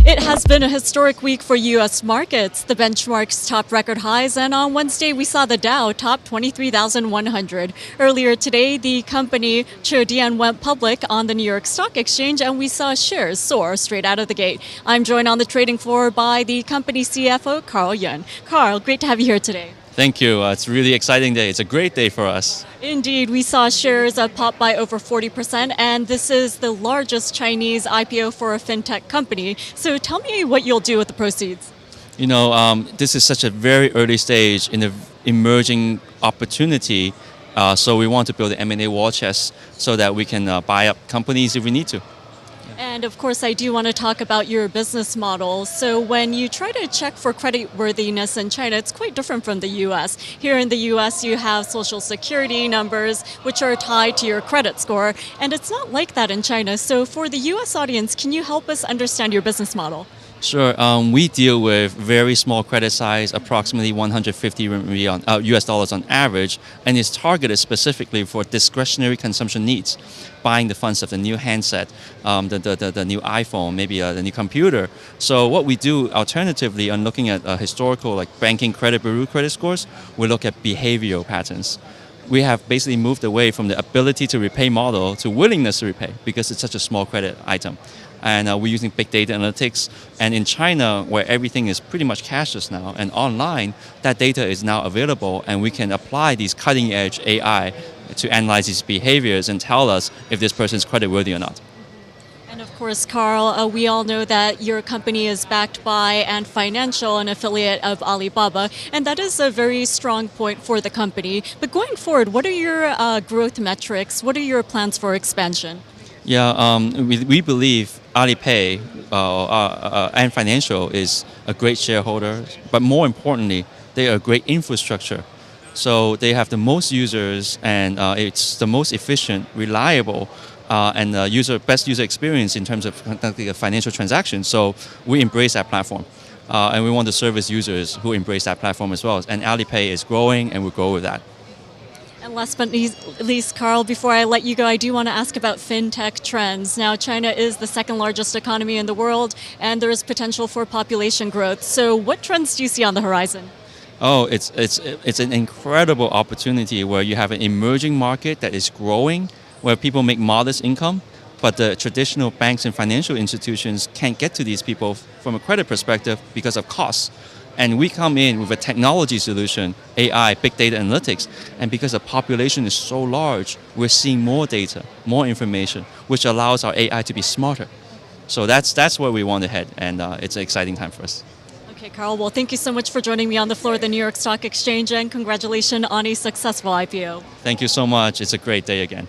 It has been a historic week for U.S. markets. The benchmarks topped record highs, and on Wednesday we saw the Dow top 23,100. Earlier today, the company Qudian went public on the New York Stock Exchange, and we saw shares soar straight out of the gate. I'm joined on the trading floor by the company CFO, Yeung. Carl, great to have you here today. Thank you. It's a really exciting day. It's a great day for us. Indeed, we saw shares pop by over 40%, and this is the largest Chinese IPO for a fintech company. So tell me what you'll do with the proceeds. This is such a very early stage in the emerging opportunity. So we want to build an M&A war chest so that we can buy up companies if we need to. And of course, I do want to talk about your business model. So when you try to check for creditworthiness in China, it's quite different from the US. Here in the US, you have social security numbers, which are tied to your credit score. And it's not like that in China. So for the US audience, can you help us understand your business model? Sure. We deal with very small credit size, approximately 150 US dollars on average, and it's targeted specifically for discretionary consumption needs, buying the funds of the new handset, the new iPhone, maybe the new computer. So what we do alternatively on looking at historical like banking credit bureau credit scores, we look at behavioral patterns. We have basically moved away from the ability to repay model to willingness to repay because it's such a small credit item. And we're using big data analytics. And in China, where everything is pretty much cashless now and online, that data is now available, and we can apply these cutting-edge AI to analyze these behaviors and tell us if this person is creditworthy or not. And of course, Carl, we all know that your company is backed by Ant Financial, an affiliate of Alibaba, and that is a very strong point for the company. But going forward, what are your growth metrics? What are your plans for expansion? Yeah, we believe Alipay, Ant Financial is a great shareholder, but more importantly, they are a great infrastructure. So they have the most users, and it's the most efficient, reliable, and best user experience in terms of conducting a financial transaction. So we embrace that platform, and we want to service users who embrace that platform as well. And Alipay is growing, and we'll grow with that. And last but not least, Carl, before I let you go, I do want to ask about fintech trends. Now, China is the second largest economy in the world, and there is potential for population growth. So what trends do you see on the horizon? Oh, it's an incredible opportunity where you have an emerging market that is growing, where people make modest income, but the traditional banks and financial institutions can't get to these people from a credit perspective because of costs. And we come in with a technology solution, AI, big data analytics, and because the population is so large, we're seeing more data, more information, which allows our AI to be smarter. So that's where we want to head, and it's an exciting time for us. Okay, Carl, well, thank you so much for joining me on the floor of the New York Stock Exchange, and congratulations on a successful IPO. Thank you so much. It's a great day again.